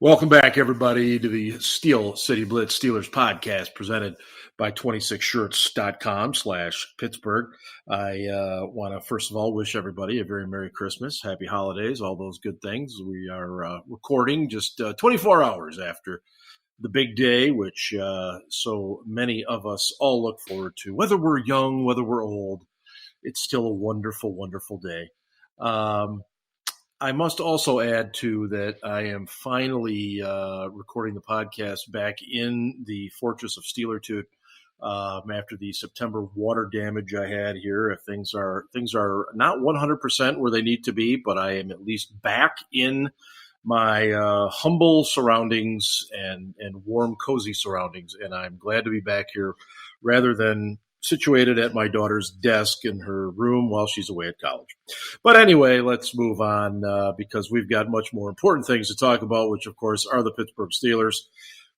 Welcome back, everybody, to the Steel City Blitz Steelers Podcast presented by 26shirts.com/Pittsburgh. I want to, first of all, wish everybody a very Merry Christmas, Happy Holidays, all those good things. We are recording just 24 hours after the big day, which so many of us all look forward to. Whether we're young, whether we're old, it's still a wonderful, wonderful day. I must also add, too, that I am finally recording the podcast back in the Fortress of Steelertooth after the September water damage I had here. Things are not 100% where they need to be, but I am at least back in my humble surroundings and warm, cozy surroundings, and I'm glad to be back here rather than situated at my daughter's desk in her room while she's away at college. But anyway, let's move on because we've got much more important things to talk about, which, of course, are the Pittsburgh Steelers,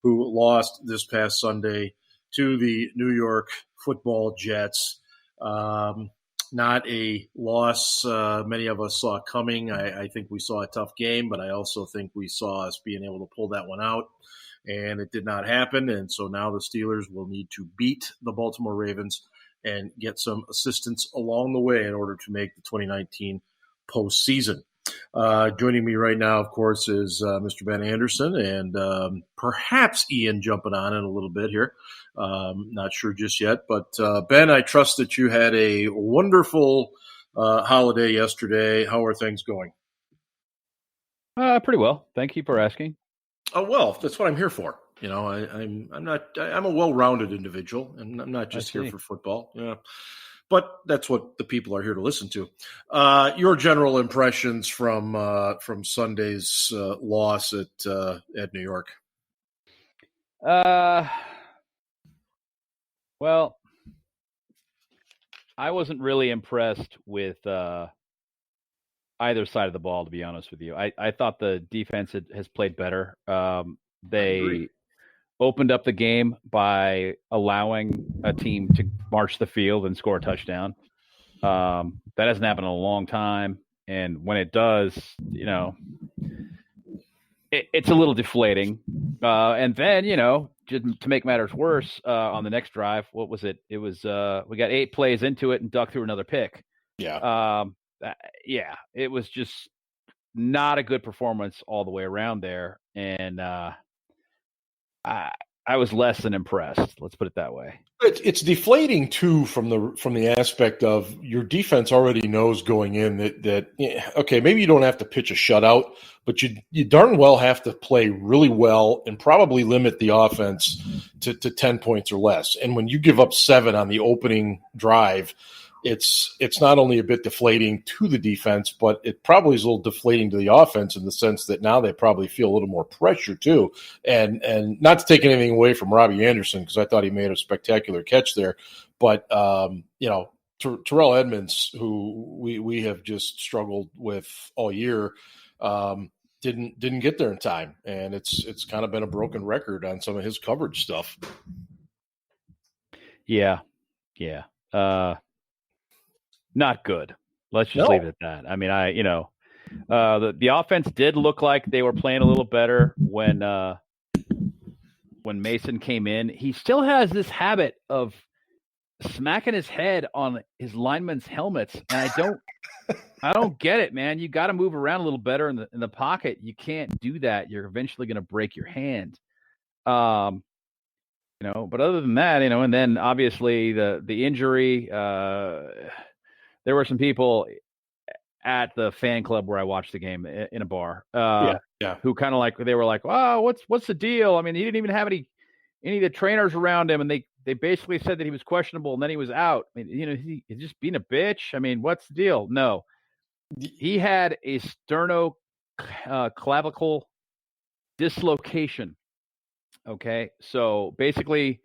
who lost this past Sunday to the New York Football Jets. Not a loss many of us saw coming. I think we saw a tough game, but I also think we saw us being able to pull that one out. And it did not happen, and so now the Steelers will need to beat the Baltimore Ravens and get some assistance along the way in order to make the 2019 postseason. Joining me right now, of course, is Mr. Ben Anderson and perhaps Ian jumping on in a little bit here. Not sure just yet, but Ben, I trust that you had a wonderful holiday yesterday. How are things going? Pretty well. Thank you for asking. Oh, well, that's what I'm here for. You know, I'm a well-rounded individual, and I'm not just here for football. Yeah, but that's what the people are here to listen to. Your general impressions from Sunday's loss at New York. Well, I wasn't really impressed with either side of the ball, to be honest with you. I thought the defense has played better. They opened up the game by allowing a team to march the field and score a touchdown. That hasn't happened in a long time. And when it does, you know, it's a little deflating. And then, you know, just to make matters worse, on the next drive, what was it? It was we got 8 plays into it and Duck threw another pick. Yeah. Yeah, it was just not a good performance all the way around there, and I was less than impressed. Let's put it that way. It's deflating too from the aspect of your defense already knows going in that okay, maybe you don't have to pitch a shutout, but you darn well have to play really well and probably limit the offense to 10 points or less. And when you give up 7 on the opening drive, it's not only a bit deflating to the defense, but it probably is a little deflating to the offense in the sense that now they probably feel a little more pressure too. And not to take anything away from Robbie Anderson, because I thought he made a spectacular catch there, but you know, Terrell Edmunds, who we have just struggled with all year, didn't get there in time, and it's kind of been a broken record on some of his coverage stuff. Yeah. Not good. Let's just leave it at that. I mean, the offense did look like they were playing a little better when Mason came in. He still has this habit of smacking his head on his linemen's helmets, and I don't get it, man. You got to move around a little better in the pocket. You can't do that. You're eventually going to break your hand. But other than that, and then obviously the injury. There were some people at the fan club where I watched the game in a bar, who kind of they were like, "Oh, what's the deal?" I mean, he didn't even have any of the trainers around him, and they basically said that he was questionable, and then he was out. I mean, he's just being a bitch. I mean, what's the deal? No, he had a sternoclavicle dislocation. Okay, so basically,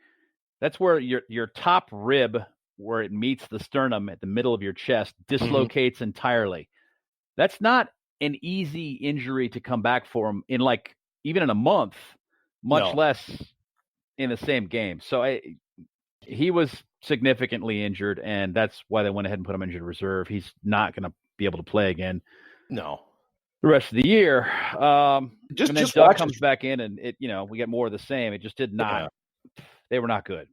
that's where your top rib, where it meets the sternum at the middle of your chest, dislocates entirely. That's not an easy injury to come back from even in a month, much less in the same game. So he was significantly injured, and that's why they went ahead and put him injured reserve. He's not going to be able to play again. No. the rest of the year. And then Duck comes back in, and we get more of the same. It just did not. Yeah. They were not good.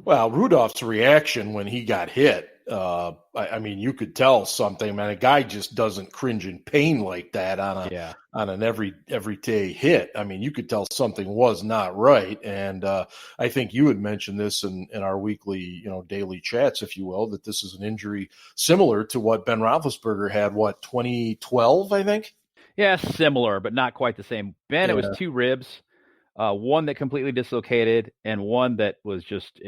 Well, Rudolph's reaction when he got hit, I mean, you could tell something, man. A guy just doesn't cringe in pain like that on an everyday hit. I mean, you could tell something was not right. And I think you had mentioned this in our weekly, daily chats, if you will, that this is an injury similar to what Ben Roethlisberger had, 2012, I think? Yeah, similar, but not quite the same. Ben, It was 2 ribs. One that completely dislocated and one that was just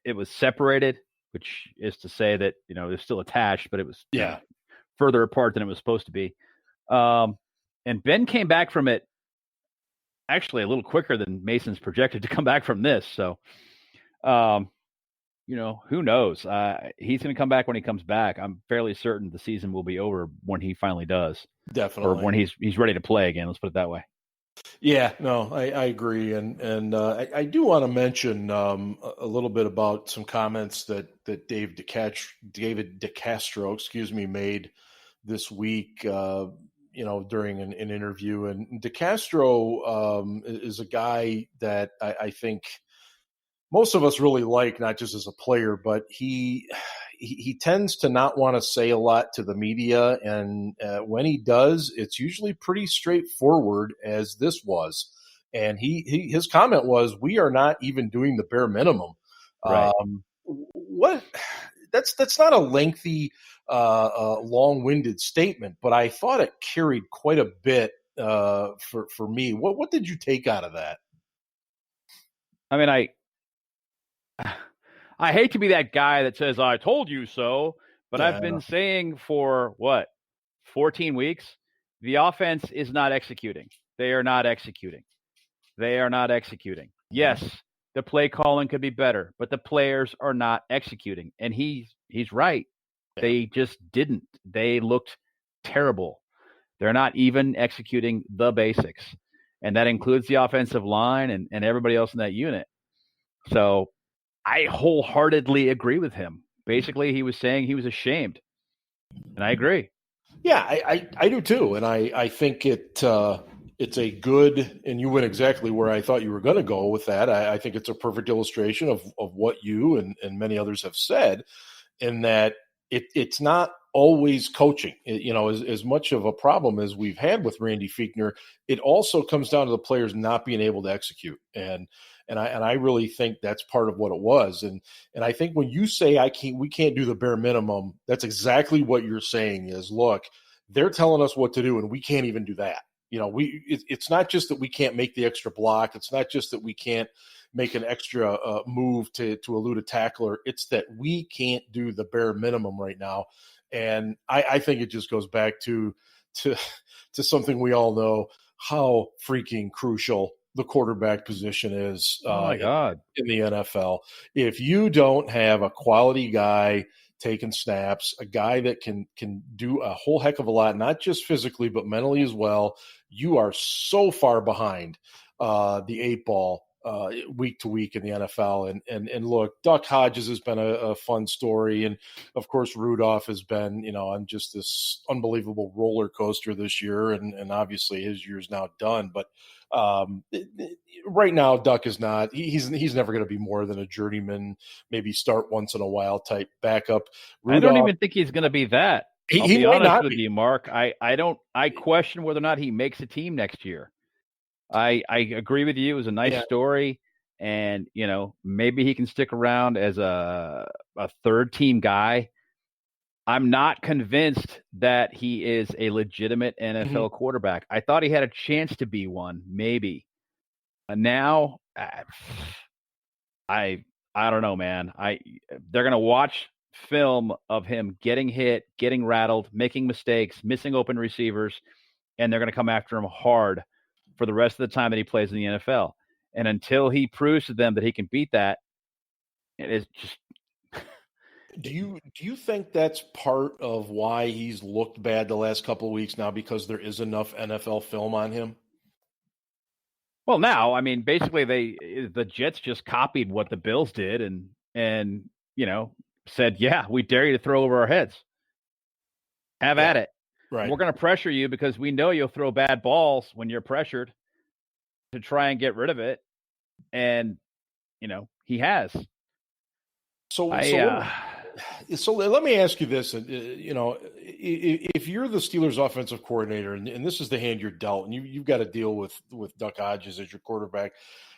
it was separated, which is to say that it's still attached, but it was further apart than it was supposed to be. And Ben came back from it actually a little quicker than Mason's projected to come back from this. So, who knows? He's going to come back when he comes back. I'm fairly certain the season will be over when he finally does. Definitely, or when he's ready to play again. Let's put it that way. Yeah, no, I agree, and I do want to mention a little bit about some comments that David DeCastro, made this week, during an interview. And DeCastro is a guy that I think most of us really like, not just as a player, but he tends to not want to say a lot to the media, and when he does, it's usually pretty straightforward, as this was. And his comment was, "We are not even doing the bare minimum." Right. That's not a lengthy, long-winded statement, but I thought it carried quite a bit for me. What did you take out of that? I mean, I hate to be that guy that says, "I told you so," but I've been saying for 14 weeks, the offense is not executing. They are not executing. Yes, the play calling could be better, but the players are not executing. And he's right. Yeah. They just didn't. They looked terrible. They're not even executing the basics. And that includes the offensive line and everybody else in that unit. So I wholeheartedly agree with him. Basically, he was saying he was ashamed, and I agree. Yeah, I do too, and I think it's a good, and you went exactly where I thought you were going to go with that. I think it's a perfect illustration of what you and many others have said, in that it's not always coaching. As much of a problem as we've had with Randy Fichtner, it also comes down to the players not being able to execute. And I really think that's part of what it was. And I think when you say we can't do the bare minimum, that's exactly what you're saying is, look, they're telling us what to do and we can't even do that. It's not just that we can't make the extra block. It's not just that we can't make an extra move to elude a tackler. It's that we can't do the bare minimum right now. And I think it just goes back to something we all know, how freaking crucial the quarterback position is in the NFL. If you don't have a quality guy taking snaps, a guy that can do a whole heck of a lot, not just physically, but mentally as well, you are so far behind the 8 ball week to week in the NFL. And look, Duck Hodges has been a fun story. And of course, Rudolph has been, on just this unbelievable roller coaster this year. And obviously his year's now done. But right now, Duck is not. He's never going to be more than a journeyman, maybe start once in a while type backup. Rudolph, I don't even think he's going to be that. I'll be might honest not with be. you, Mark. I question whether or not he makes a team next year. I agree with you. It was a nice story, and maybe he can stick around as a third team guy. I'm not convinced that he is a legitimate NFL quarterback. I thought he had a chance to be one, maybe. Now, I don't know, man. They're gonna watch film of him getting hit, getting rattled, making mistakes, missing open receivers, and they're gonna come after him hard for the rest of the time that he plays in the NFL. And until he proves to them that he can beat that, it is just. Do you think that's part of why he's looked bad the last couple of weeks now, because there is enough NFL film on him? Well, now, I mean, basically the Jets just copied what the Bills did and said, "Yeah, we dare you to throw over our heads. Have at it." Right. We're going to pressure you because we know you'll throw bad balls when you're pressured to try and get rid of it. And, he has. So let me ask you this. If you're the Steelers offensive coordinator and this is the hand you're dealt and you've got to deal with Duck Hodges as your quarterback,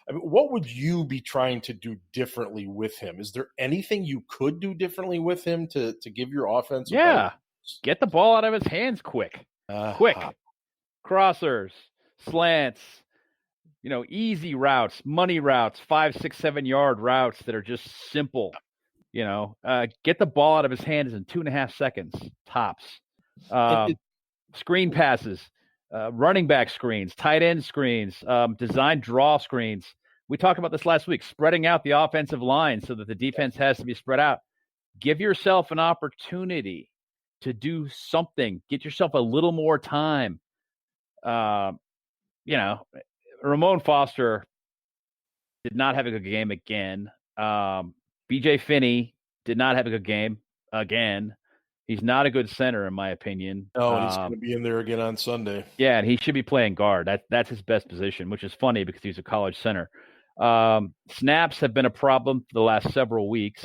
I mean, what would you be trying to do differently with him? Is there anything you could do differently with him to give your offense? Get the ball out of his hands quick. Crossers, slants, easy routes, money routes, 5, 6, 7 yard routes that are just simple. Get the ball out of his hands in 2.5 seconds tops. Screen passes, running back screens, tight end screens, design draw screens. We talked about this last week, spreading out the offensive line so that the defense has to be spread out. Give yourself an opportunity to do something. Get yourself a little more time. Ramon Foster did not have a good game again. BJ Finney did not have a good game again. He's not a good center, in my opinion. No, he's going to be in there again on Sunday. Yeah, and he should be playing guard. That's his best position, which is funny because he's a college center. Snaps have been a problem for the last several weeks.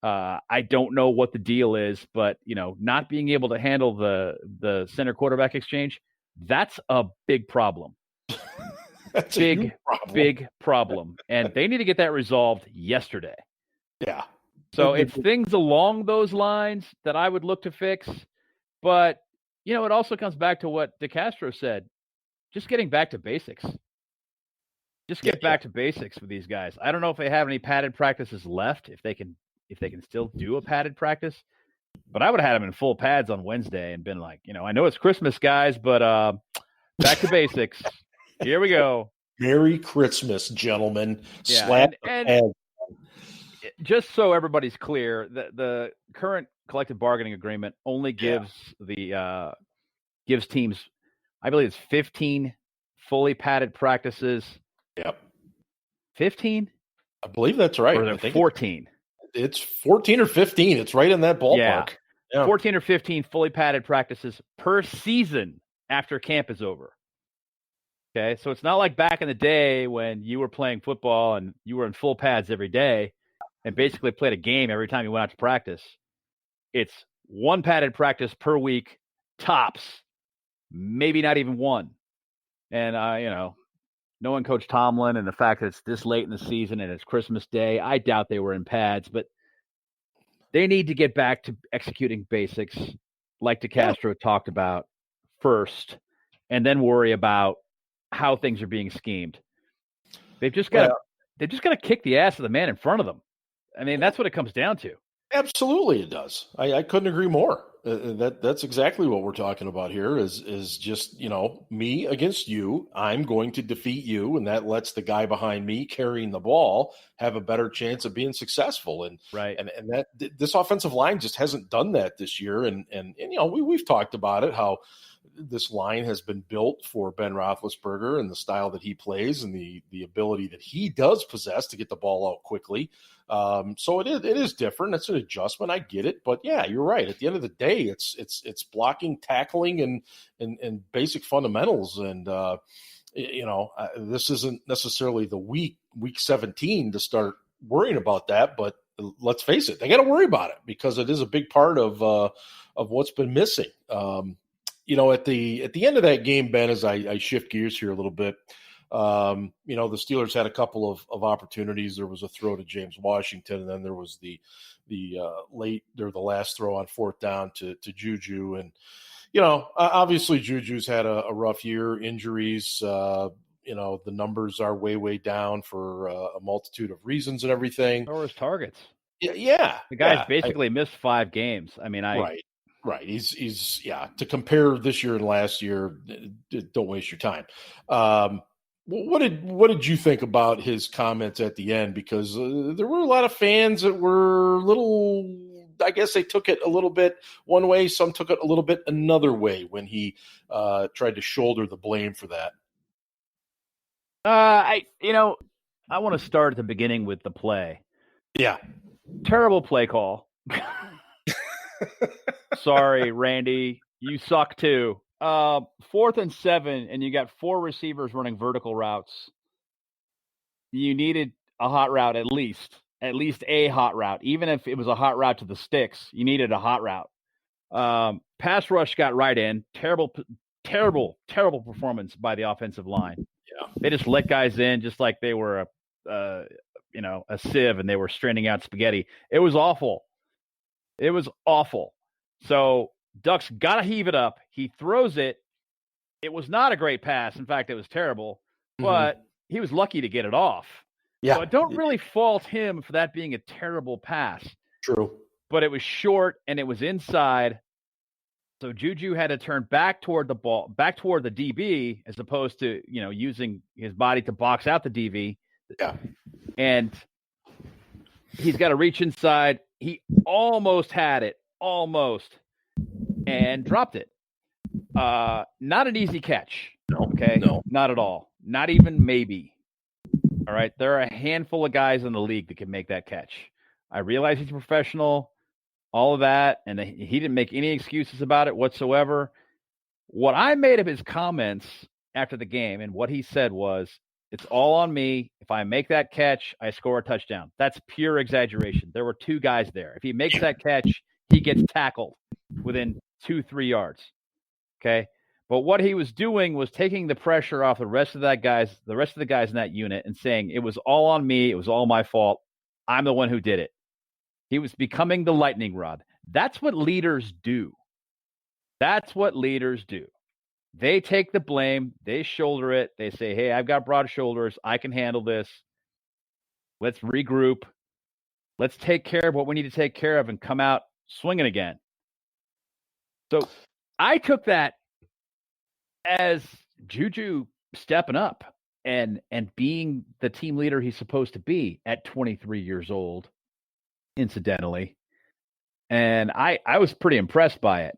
I don't know what the deal is, but not being able to handle the center quarterback exchange, that's a big problem. That's big problem. And they need to get that resolved yesterday. Yeah. So it's things along those lines that I would look to fix. But, it also comes back to what DeCastro said. Just getting back to basics. Just get back to basics with these guys. I don't know if they have any padded practices left, if they can still do a padded practice. But I would have had them in full pads on Wednesday and been like, I know it's Christmas, guys, but back to basics. Here we go. Merry Christmas, gentlemen. Yeah, and just so everybody's clear, the current collective bargaining agreement only gives gives teams, I believe it's 15 fully padded practices. Yep. 15? I believe that's right. Or 14? It's 14 or 15. It's right in that ballpark. Yeah. 14 or 15 fully padded practices per season after camp is over. Okay, so it's not like back in the day when you were playing football and you were in full pads every day and basically played a game every time you went out to practice. It's one padded practice per week, tops, maybe not even one. And, knowing Coach Tomlin and the fact that it's this late in the season and it's Christmas Day, I doubt they were in pads, but they need to get back to executing basics like DeCastro talked about first, and then worry about how things are being schemed. They've just got to kick the ass of the man in front of them. I mean, that's what it comes down to. Absolutely, it does. I couldn't agree more. That's exactly what we're talking about here. Is just me against you. I'm going to defeat you, and that lets the guy behind me carrying the ball have a better chance of being successful. And right, and that this offensive line just hasn't done that this year. And we've talked about it, how this line has been built for Ben Roethlisberger and the style that he plays and the ability that he does possess to get the ball out quickly. So it is different. It's an adjustment. I get it, but yeah, you're right. At the end of the day, it's blocking, tackling, and basic fundamentals. And this isn't necessarily the week 17 to start worrying about that. But let's face it, they got to worry about it because it is a big part of what's been missing. At the end of that game, Ben, as I shift gears here a little bit. The Steelers had a couple of opportunities. There was a throw to James Washington, and then there was the last throw on fourth down to Juju. And, obviously Juju's had a rough year, injuries. The numbers are way down for a multitude of reasons and everything. Or his targets. Yeah. The guy's basically missed 5 games. I mean, Right. He's to compare this year and last year, don't waste your time. What did you think about his comments at the end? Because there were a lot of fans that were I guess they took it a little bit one way. Some took it a little bit another way when he tried to shoulder the blame for that. I want to start at the beginning with the play. Yeah. Terrible play call. Sorry, Randy. You suck too. 4th and 7, and you got 4 receivers running vertical routes. You needed a hot route at least a hot route. Even if it was a hot route to the sticks, you needed a hot route. Pass rush got right in. Terrible performance by the offensive line. Yeah. They just let guys in just like they were a sieve and they were straining out spaghetti. It was awful. So Ducks got to heave it up. He throws it. It was not a great pass. In fact, it was terrible, but he was lucky to get it off. Yeah. So I don't really fault him for that being a terrible pass. True. But it was short and it was inside. So Juju had to turn back toward the DB as opposed to, using his body to box out the DB. Yeah. And he's got to reach inside. He almost had it, and dropped it. Not an easy catch. No. Okay. No. Not at all. Not even maybe. All right. There are a handful of guys in the league that can make that catch. I realize he's a professional, all of that, and he didn't make any excuses about it whatsoever. What I made of his comments after the game and what he said was, it's all on me. If I make that catch, I score a touchdown. That's pure exaggeration. There were 2 guys there. If he makes that catch, he gets tackled within 2-3 yards. Okay. But what he was doing was taking the pressure off the rest of the guys in that unit and saying, it was all on me. It was all my fault. I'm the one who did it. He was becoming the lightning rod. That's what leaders do. They take the blame. They shoulder it. They say, hey, I've got broad shoulders. I can handle this. Let's regroup. Let's take care of what we need to take care of and come out swinging again. So I took that as Juju stepping up and being the team leader he's supposed to be at 23 years old, incidentally. And I was pretty impressed by it.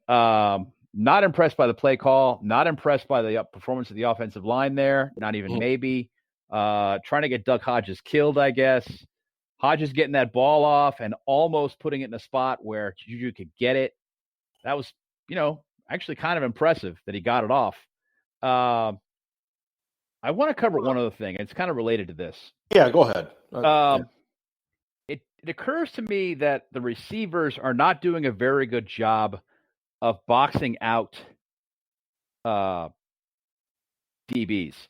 Not impressed by the play call, not impressed by the performance of the offensive line there, not even maybe. Trying to get Duck Hodges killed, I guess. Hodges getting that ball off and almost putting it in a spot where Juju could get it. That was, actually kind of impressive that he got it off. I want to cover one other thing. It's kind of related to this. Yeah, go ahead. It occurs to me that the receivers are not doing a very good job of boxing out DBs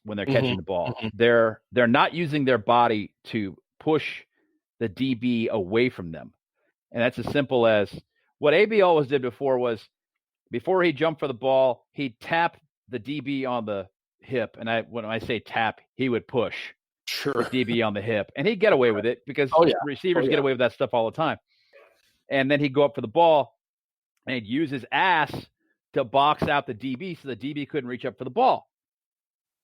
when they're catching the ball. They're not using their body to push the DB away from them. And that's as simple as what AB always did before he jumped for the ball, he'd tap the DB on the hip. And when I say tap, he would push the DB on the hip. And he'd get away with it because receivers get away with that stuff all the time. And then he'd go up for the ball and he'd use his ass to box out the DB so the DB couldn't reach up for the ball.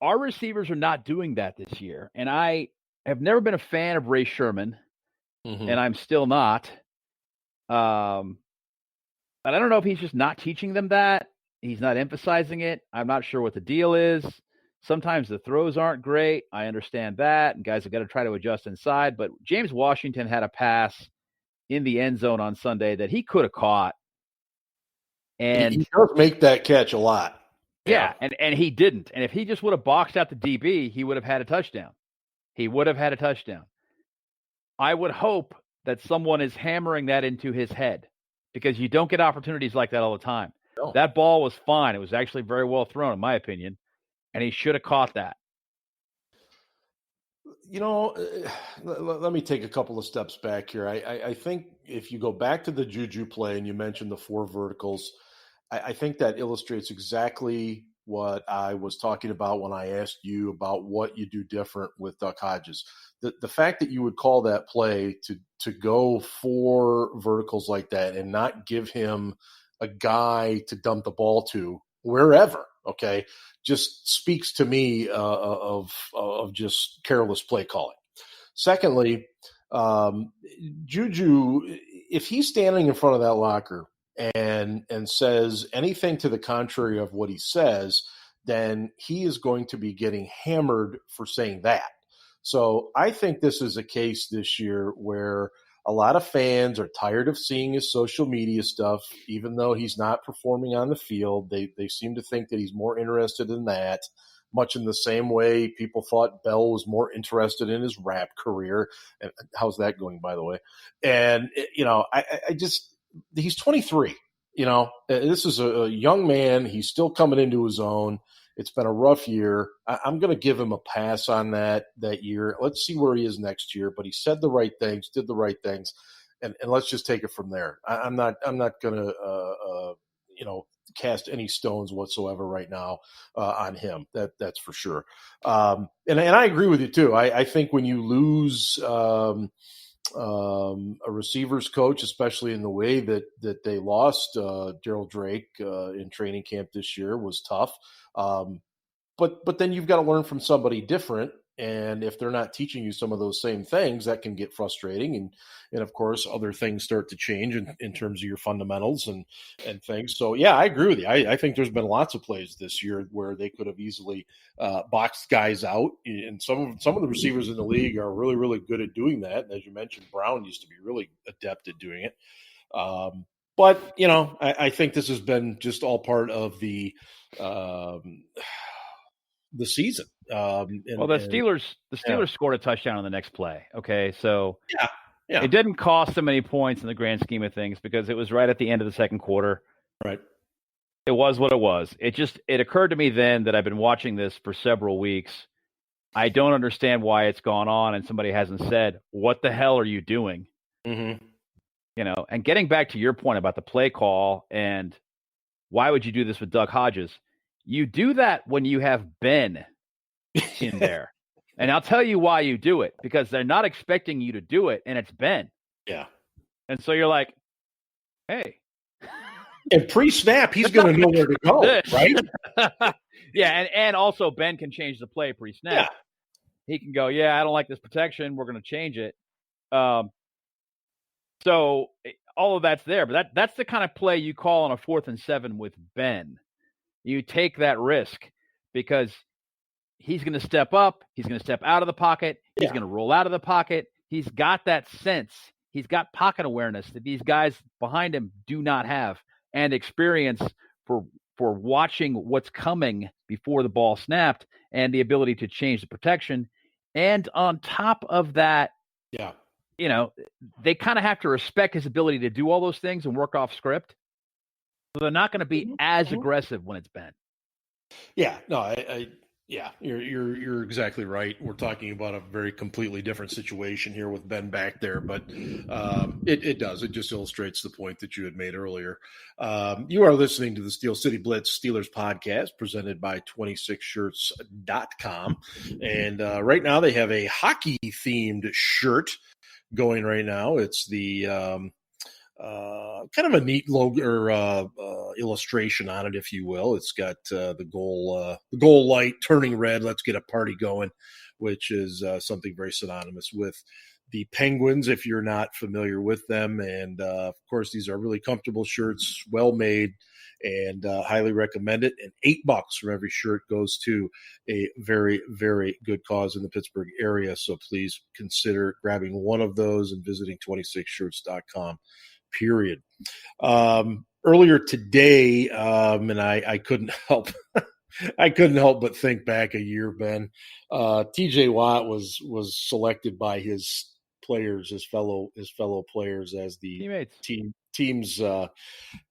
Our receivers are not doing that this year. And I have never been a fan of Ray Sherman, and I'm still not. But I don't know if he's just not teaching them that. He's not emphasizing it. I'm not sure what the deal is. Sometimes the throws aren't great. I understand that. And guys have got to try to adjust inside. But James Washington had a pass in the end zone on Sunday that he could have caught. And he does make that catch a lot. Yeah, and he didn't. And if he just would have boxed out the DB, he would have had a touchdown. I would hope that someone is hammering that into his head because you don't get opportunities like that all the time. No. That ball was fine. It was actually very well thrown, in my opinion, and he should have caught that. Let me take a couple of steps back here. I think if you go back to the Juju play and you mentioned the 4 verticals, I think that illustrates exactly what I was talking about when I asked you about what you do different with Duck Hodges. The fact that you would call that play to go 4 verticals like that and not give him a guy to dump the ball to wherever, okay, just speaks to me of just careless play calling. Secondly, Juju, if he's standing in front of that locker and says anything to the contrary of what he says, then he is going to be getting hammered for saying that. So I think this is a case this year where a lot of fans are tired of seeing his social media stuff, even though he's not performing on the field. They seem to think that he's more interested in that, much in the same way people thought Bell was more interested in his rap career. And how's that going, by the way? And, I just – he's 23. This is a young man. He's still coming into his own. It's been a rough year. I'm going to give him a pass on that year. Let's see where he is next year. But he said the right things, did the right things, and let's just take it from there. I'm not going to cast any stones whatsoever right now on him. That's for sure. And I agree with you too. I think when you lose a receivers coach, especially in the way that they lost Daryl Drake in training camp this year, was tough. But then you've got to learn from somebody different. And if they're not teaching you some of those same things, that can get frustrating. And of course, other things start to change in terms of your fundamentals and things. So, yeah, I agree with you. I think there's been lots of plays this year where they could have easily boxed guys out. And some of the receivers in the league are really, really good at doing that. And as you mentioned, Brown used to be really adept at doing it. But, I think this has been just all part of the season. The Steelers scored a touchdown on the next play. Okay, so yeah, it didn't cost them any points in the grand scheme of things because it was right at the end of the second quarter. Right. It was what it was. It occurred to me then that I've been watching this for several weeks. I don't understand why it's gone on, and somebody hasn't said, "What the hell are you doing?" Mm-hmm. And getting back to your point about the play call and why would you do this with Duck Hodges? You do that when you have Ben in there. And I'll tell you why you do it, because they're not expecting you to do it, and it's Ben. Yeah. And so you're like, hey. And pre-snap, he's going to know where to go, right? Yeah, and also Ben can change the play pre-snap. Yeah. He can go, I don't like this protection. We're going to change it. So all of that's there. But that's the kind of play you call on a 4th and 7 with Ben. You take that risk because he's going to step up. He's going to step out of the pocket. He's going to roll out of the pocket. He's got that sense. He's got pocket awareness that these guys behind him do not have, and experience for watching what's coming before the ball snapped, and the ability to change the protection. And on top of that, they kind of have to respect his ability to do all those things and work off script. So they're not going to be as aggressive when it's Ben. Yeah, no, you're exactly right. We're talking about a very completely different situation here with Ben back there, but it just illustrates the point that you had made earlier. You are listening to the Steel City Blitz Steelers Podcast presented by 26shirts.com. And right now they have a hockey themed shirt going right now. It's the kind of a neat logo or illustration on it, if you will. It's got the goal light turning red. Let's get a party going, which is something very synonymous with the Penguins, if you're not familiar with them. And of course, these are really comfortable shirts, well made, and highly recommend it. And $8 from every shirt goes to a very, very good cause in the Pittsburgh area. So please consider grabbing one of those and visiting 26shirts.com. Period. Earlier today, and I couldn't help but think back a year, Ben. TJ Watt was selected by his players, his fellow players, as the team's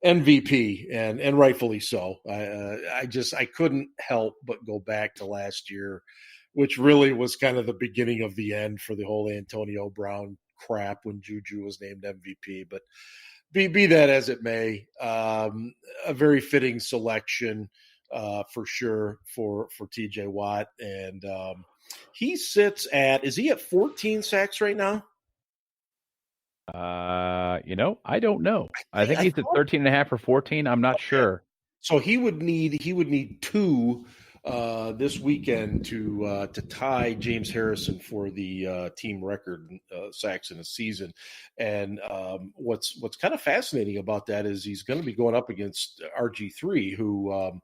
MVP, and rightfully so. I couldn't help but go back to last year, which really was kind of the beginning of the end for the whole Antonio Brown crap when Juju was named MVP. But be that as it may, a very fitting selection for sure for TJ Watt. And he sits is he at 14 sacks right now? I don't know. I think he's at 13.5 or 14. I'm not sure. So he would need 2 this weekend to tie James Harrison for the team record sacks in a season. And what's kind of fascinating about that is he's going to be going up against RG3, who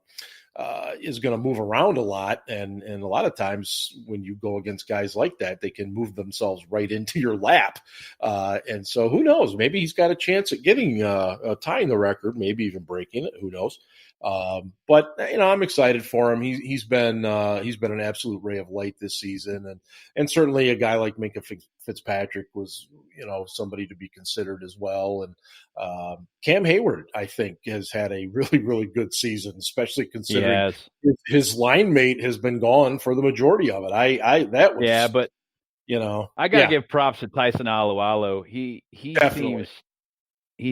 is going to move around a lot. And a lot of times when you go against guys like that, they can move themselves right into your lap. And so who knows? Maybe he's got a chance at getting tying the record, maybe even breaking it. Who knows? But I'm excited for him. He's been an absolute ray of light this season, and certainly a guy like Minka Fitzpatrick was somebody to be considered as well. And Cam Hayward, I think, has had a really, really good season, especially considering his line mate has been gone for the majority of it. I gotta give props to Tyson Alualu. He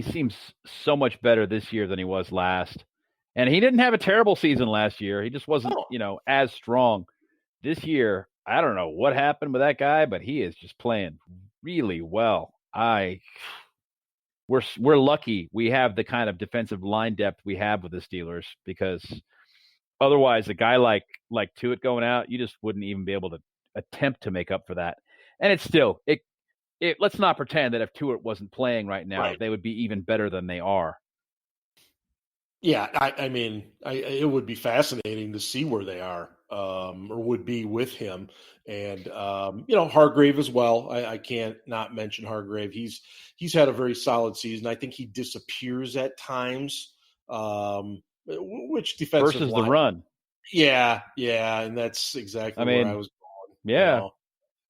seems so much better this year than he was last. And he didn't have a terrible season last year. He just wasn't, as strong. This year, I don't know what happened with that guy, but he is just playing really well. We're lucky we have the kind of defensive line depth we have with the Steelers, because otherwise a guy like Tuitt going out, you just wouldn't even be able to attempt to make up for that. And it's still let's not pretend that if Tuitt wasn't playing right now, they would be even better than they are. Yeah, I mean, it would be fascinating to see where they are, or would be with him. And, Hargrave as well. I can't not mention Hargrave. He's had a very solid season. I think he disappears at times, which defensive versus line, the run. Yeah. And that's exactly where I was going. Yeah.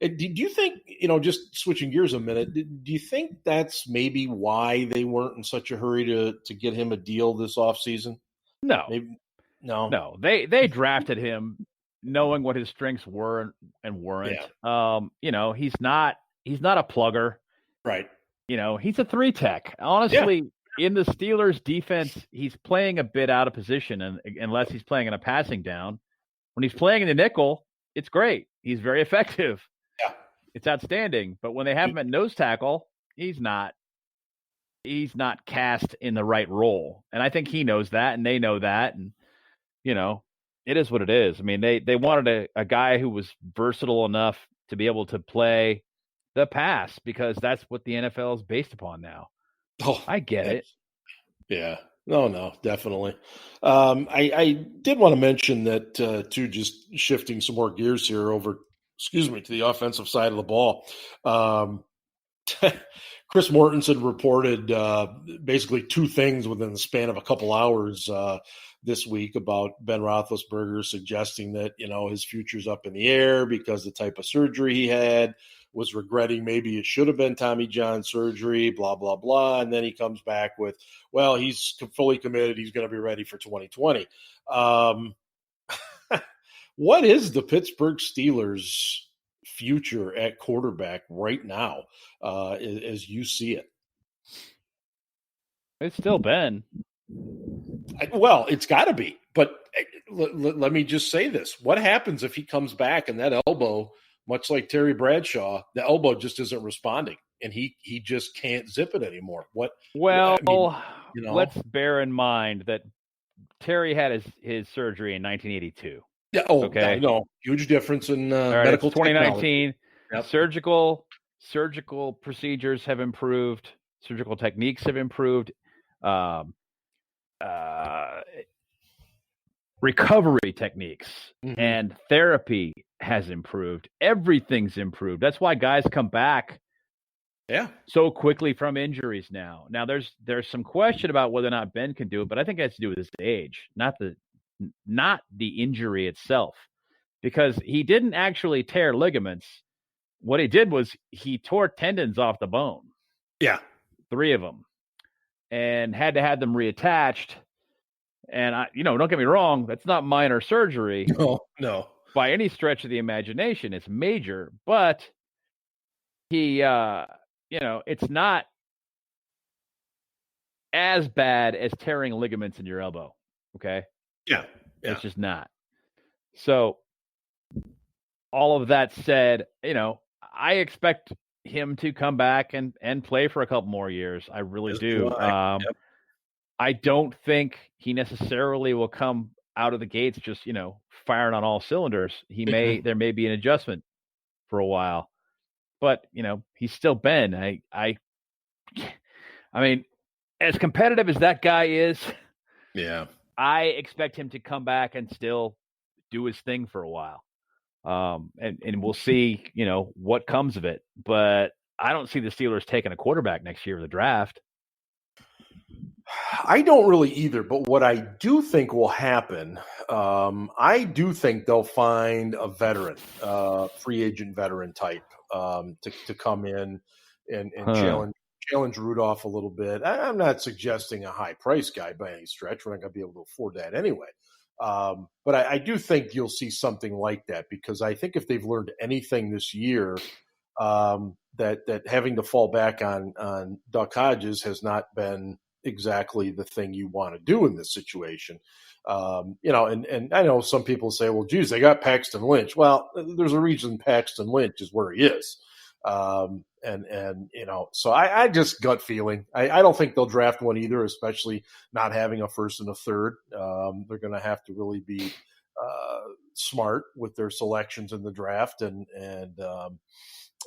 Do you think, just switching gears a minute, do you think that's maybe why they weren't in such a hurry to get him a deal this offseason? No. No. They drafted him knowing what his strengths were and weren't. Yeah. He's not a plugger. Right. He's a 3-tech. Honestly, in the Steelers defense, he's playing a bit out of position, and unless he's playing in a passing down. When he's playing in the nickel, it's great. He's very effective. Yeah. It's outstanding. But when they have him at nose tackle, he's not cast in the right role. And I think he knows that, and they know that. And, it is what it is. I mean, they wanted a guy who was versatile enough to be able to play the pass, because that's what the NFL is based upon now. Oh, I get it. Yeah. No, definitely. I did want to mention that, too, just shifting some more gears here over, to the offensive side of the ball. Chris Mortensen reported basically two things within the span of a couple hours this week about Ben Roethlisberger, suggesting that, his future's up in the air because the type of surgery he had, was regretting maybe it should have been Tommy John surgery, blah, blah, blah. And then he comes back with, well, he's fully committed. He's going to be ready for 2020. What is the Pittsburgh Steelers' future at quarterback right now, as you see it? It's still Ben. Well, it's got to be. But let me just say this. What happens if he comes back and that elbow, much like Terry Bradshaw, the elbow just isn't responding, and he just can't zip it anymore? Let's bear in mind that Terry had his surgery in 1982. Yeah. Oh, okay. No, huge difference in medical 2019. Yep. Surgical procedures have improved. Surgical techniques have improved. Recovery techniques and therapy has improved. Everything's improved. That's why guys come back so quickly from injuries now. Now there's some question about whether or not Ben can do it, but I think it has to do with his age, not the injury itself, because he didn't actually tear ligaments. What he did was he tore tendons off the bone. Yeah. 3 of them, and had to have them reattached. And don't get me wrong, that's not minor surgery. No. By any stretch of the imagination, it's major, but he, it's not as bad as tearing ligaments in your elbow. Okay. Yeah. It's just not. So all of that said, I expect him to come back and play for a couple more years. I really do. I don't think he necessarily will come out of the gates just, firing on all cylinders. There may be an adjustment for a while, but he's still Ben. I mean, as competitive as that guy is, I expect him to come back and still do his thing for a while. And we'll see, what comes of it. But I don't see the Steelers taking a quarterback next year in the draft. I don't really either, but what I do think will happen, I do think they'll find a veteran, free agent veteran type, to come in and challenge Rudolph a little bit. I'm not suggesting a high price guy by any stretch. We're not going to be able to afford that anyway. But I do think you'll see something like that, because I think if they've learned anything this year, that having to fall back on Duck Hodges has not been exactly the thing you want to do in this situation. And I know some people say, well, geez, they got Paxton Lynch. Well, there's a reason Paxton Lynch is where he is. So I just gut feeling. I don't think they'll draft one either, especially not having a first and a third. They're going to have to really be smart with their selections in the draft.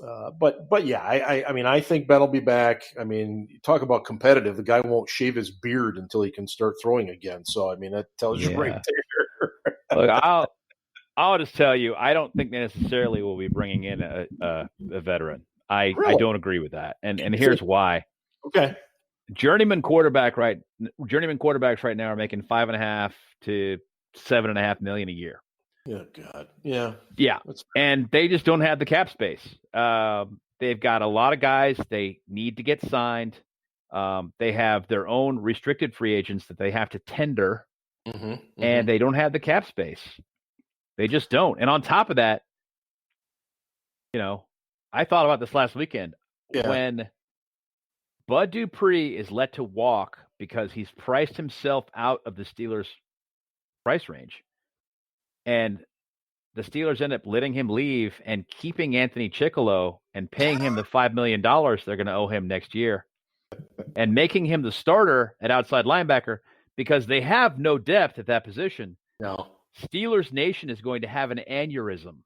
But yeah, I think Ben will be back. I mean, you talk about competitive. The guy won't shave his beard until he can start throwing again. So, I mean, that tells you right there. Look, I'll just tell you, I don't think they necessarily will be bringing in a veteran. I don't agree with that, and here's why. Okay. Journeyman quarterbacks right now are making $5.5 to $7.5 million a year. Oh God, yeah. And they just don't have the cap space. They've got a lot of guys they need to get signed. They have their own restricted free agents that they have to tender, and they don't have the cap space. They just don't. And on top of that, I thought about this last weekend when Bud Dupree is let to walk because he's priced himself out of the Steelers' price range. And the Steelers end up letting him leave and keeping Anthony Chickillo and paying him the $5 million they're going to owe him next year and making him the starter at outside linebacker because they have no depth at that position. No. Steelers Nation is going to have an aneurysm.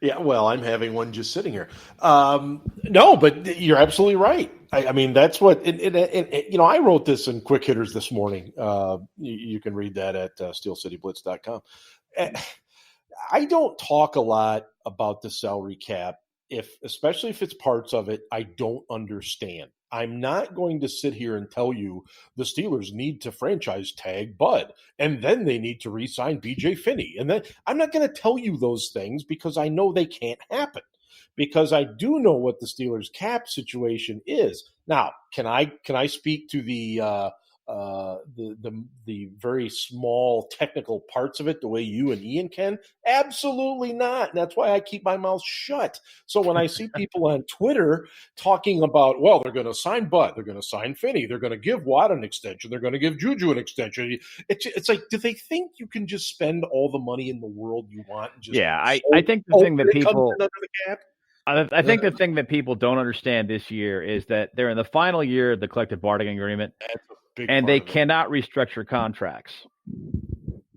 Yeah, well, I'm having one just sitting here. No, but you're absolutely right. I mean, that's what I wrote this in Quick Hitters this morning. You can read that at steelcityblitz.com. I don't talk a lot about the salary cap, especially if it's parts of it I don't understand. I'm not going to sit here and tell you the Steelers need to franchise tag Bud, and then they need to re-sign BJ Finney. And then I'm not going to tell you those things because I know they can't happen, because I do know what the Steelers cap situation is. Now, can I speak to the very small technical parts of it the way you and Ian can? Absolutely not. And that's why I keep my mouth shut. So when I see people on Twitter talking about, well, they're going to sign Bud, they're going to sign Finney, they're going to give Watt an extension, they're going to give Juju an extension, it's like, do they think you can just spend all the money in the world you want? And just I think the thing that people under the cap? I think the thing that people don't understand this year is that they're in the final year of the collective bargaining agreement. And they cannot restructure contracts.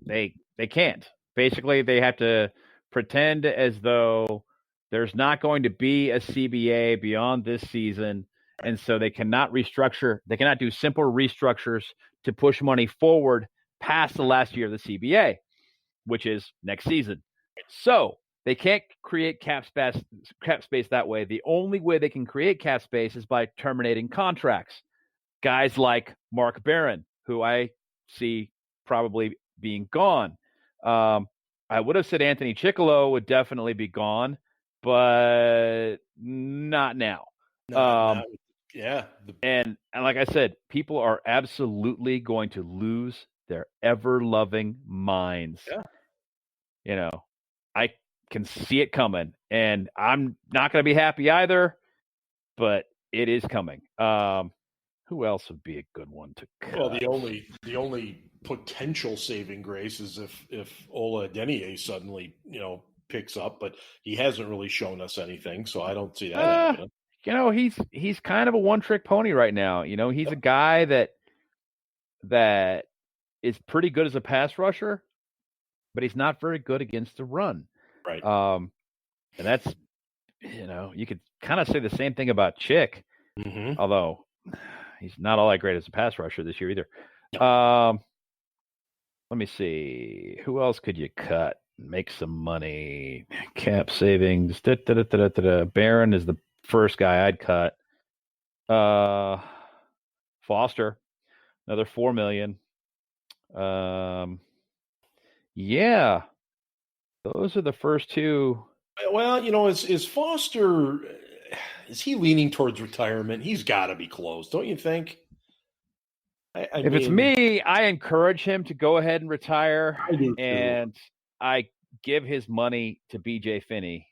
They can't. Basically, they have to pretend as though there's not going to be a CBA beyond this season, and so they cannot restructure. They cannot do simple restructures to push money forward past the last year of the CBA, which is next season. So they can't create cap space that way. The only way they can create cap space is by terminating contracts. Guys like Mark Barron, who I see probably being gone. I would have said Anthony Chickillo would definitely be gone, but not now. And like I said, people are absolutely going to lose their ever-loving minds. Yeah. I can see it coming, and I'm not going to be happy either, but it is coming. Who else would be a good one to cut? Well, the only potential saving grace is if Ola Adeniyi suddenly picks up, but he hasn't really shown us anything, so I don't see that happening. He's kind of a one-trick pony right now. He's a guy that is pretty good as a pass rusher, but he's not very good against the run. Right. And that's you could kind of say the same thing about Chick, although he's not all that great as a pass rusher this year either. Let me see. Who else could you cut? Make some money. Cap savings. Barron is the first guy I'd cut. Foster, another $4 million. Yeah, those are the first two. Well, is Foster, is he leaning towards retirement? He's got to be close, don't you think? If it's me, I encourage him to go ahead and retire, and I give his money to BJ Finney.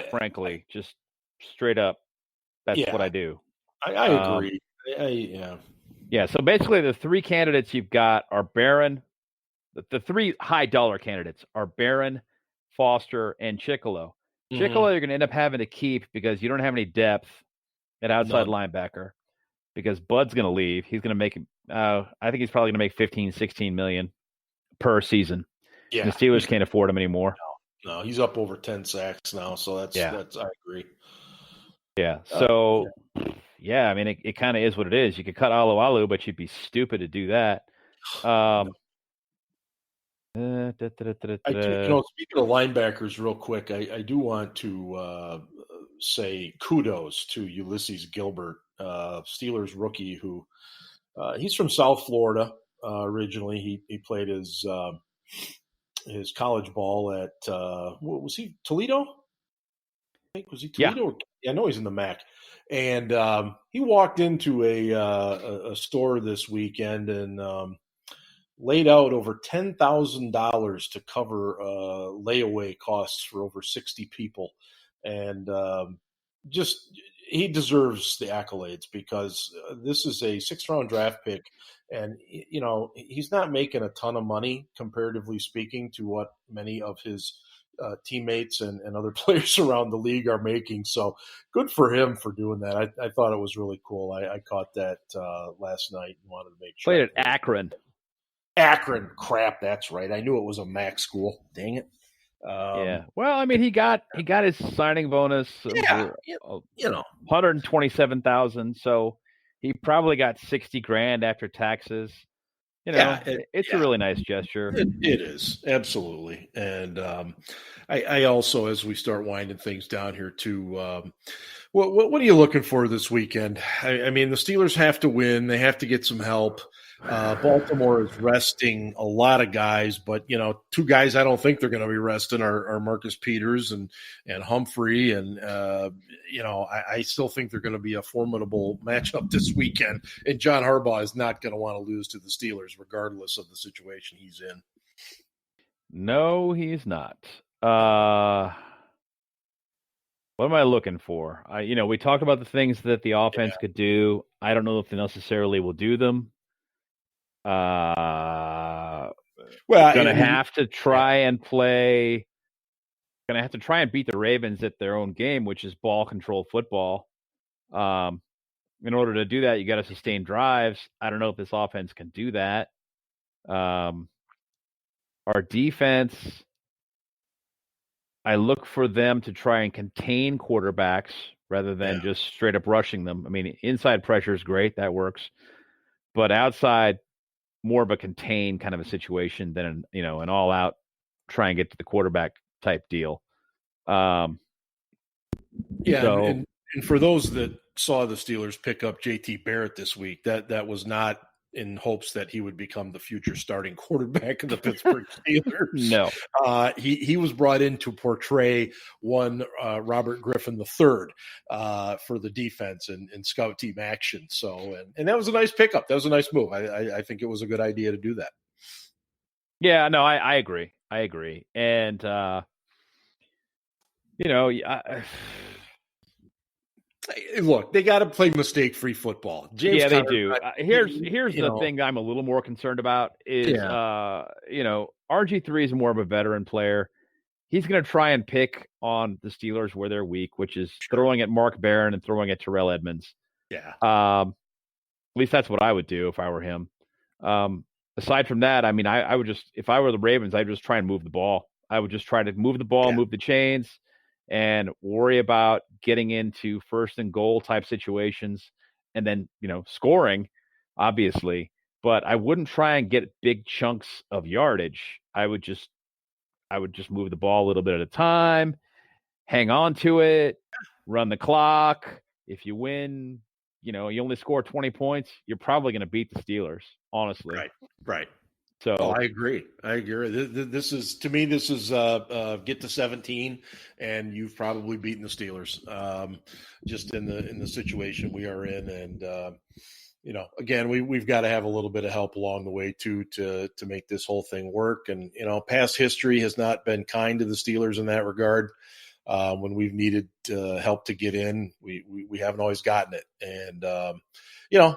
Frankly, just straight up, that's what I do. I agree. Yeah, so basically the three candidates you've got are Barron. The three high-dollar candidates are Barron, Foster, and Chickalo. Mm-hmm. Chickalo you're going to end up having to keep because you don't have any depth at outside linebacker because Bud's going to leave. He's going to make I think he's probably going to make 15, 16 million per season. Yeah. And the Steelers can't afford him anymore. No, he's up over 10 sacks now, so that's I agree. Yeah, so... Yeah, I mean, it kind of is what it is. You could cut Alu, but you'd be stupid to do that. Speaking of linebackers, real quick, I do want to say kudos to Ulysses Gilbert, Steelers rookie, who he's from South Florida originally. He played his college ball at what was he, Toledo? I think was he Toledo? Yeah, I know he's in the MAC. And he walked into a store this weekend and laid out over $10,000 to cover layaway costs for over 60 people. And he deserves the accolades because this is a 6th-round draft pick. And, he's not making a ton of money, comparatively speaking, to what many of his teammates and other players around the league are making. So good for him for doing that. I thought it was really cool. I caught that last night and wanted to make sure. Played at Akron. Akron, crap, that's right. I knew it was a MAC school. Dang it. Yeah. Well, I mean, he got his signing bonus. $127,000. So he probably got $60,000 after taxes. It's a really nice gesture. It is, absolutely. And I also, as we start winding things down here too, what are you looking for this weekend? I mean, the Steelers have to win. They have to get some help. Baltimore is resting a lot of guys, but, two guys I don't think they're going to be resting are Marcus Peters and Humphrey. And, I still think they're going to be a formidable matchup this weekend. And John Harbaugh is not going to want to lose to the Steelers regardless of the situation he's in. No, he's not. What am I looking for? We talked about the things that the offense could do. I don't know if they necessarily will do them. Going to have to try and play. Going to have to try and beat the Ravens at their own game, which is ball control football. In order to do that, you got to sustain drives. I don't know if this offense can do that. Our defense, I look for them to try and contain quarterbacks rather than just straight up rushing them. I mean, inside pressure is great. That works. But outside, more of a contained kind of a situation than an all out try and get to the quarterback type deal. And for those that saw the Steelers pick up JT Barrett this week, that was not in hopes that he would become the future starting quarterback of the Pittsburgh Steelers. No, he was brought in to portray one Robert Griffin III for the defense and scout team action. So, and that was a nice pickup. That was a nice move. I think it was a good idea to do that. Yeah, no, I agree. And, look, they got to play mistake-free football. James Conner, they do. Here's the thing that I'm a little more concerned about is, RG3 is more of a veteran player. He's going to try and pick on the Steelers where they're weak, which is throwing at Mark Barron and throwing at Terrell Edmonds. Yeah. At least that's what I would do if I were him. Aside from that, I mean, I would just, if I were the Ravens, I'd just try and move the ball. I would just try to move the ball, move the chains, and worry about getting into first and goal type situations and then, scoring, obviously. but I wouldn't try and get big chunks of yardage. I would just move the ball a little bit at a time, hang on to it, run the clock. If you win, you only score 20 points, you're probably going to beat the Steelers, honestly. Right. So I agree. This is get to 17, and you've probably beaten the Steelers, just in the situation we are in. And again, we've got to have a little bit of help along the way too to make this whole thing work. And past history has not been kind to the Steelers in that regard. When we've needed help to get in, we haven't always gotten it. And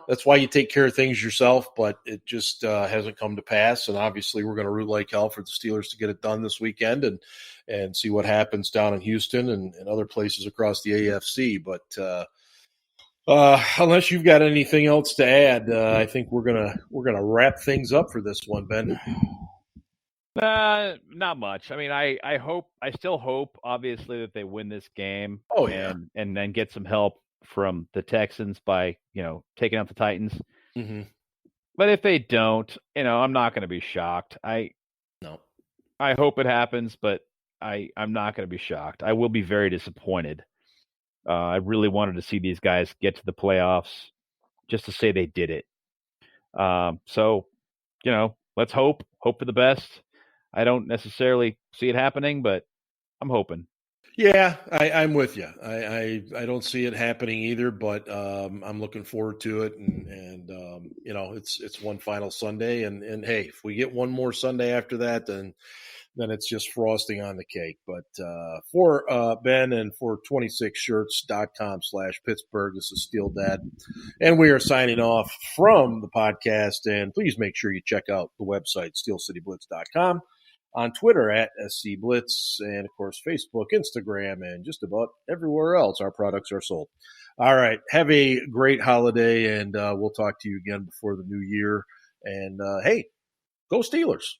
that's why you take care of things yourself, but it just hasn't come to pass. And obviously we're going to root like hell for the Steelers to get it done this weekend and see what happens down in Houston and other places across the AFC. But unless you've got anything else to add, I think we're gonna wrap things up for this one, Ben. Not much. I mean, I still hope, obviously, that they win this game. Oh, yeah. And then get some help from the Texans by, taking out the Titans. Mm-hmm. But if they don't, I'm not going to be shocked. I hope it happens, but I'm not going to be shocked. I will be very disappointed. I really wanted to see these guys get to the playoffs just to say they did it. So, let's hope for the best. I don't necessarily see it happening, but I'm hoping. Yeah, I'm with you. I don't see it happening either, but I'm looking forward to it. And it's one final Sunday. And hey, if we get one more Sunday after that, then it's just frosting on the cake. But for Ben and for 26shirts.com/Pittsburgh, this is Steel Dad. And we are signing off from the podcast. And please make sure you check out the website, steelcityblitz.com. On Twitter at SC Blitz, and of course Facebook, Instagram, and just about everywhere else our products are sold. All right, have a great holiday, and we'll talk to you again before the new year. And hey, go Steelers!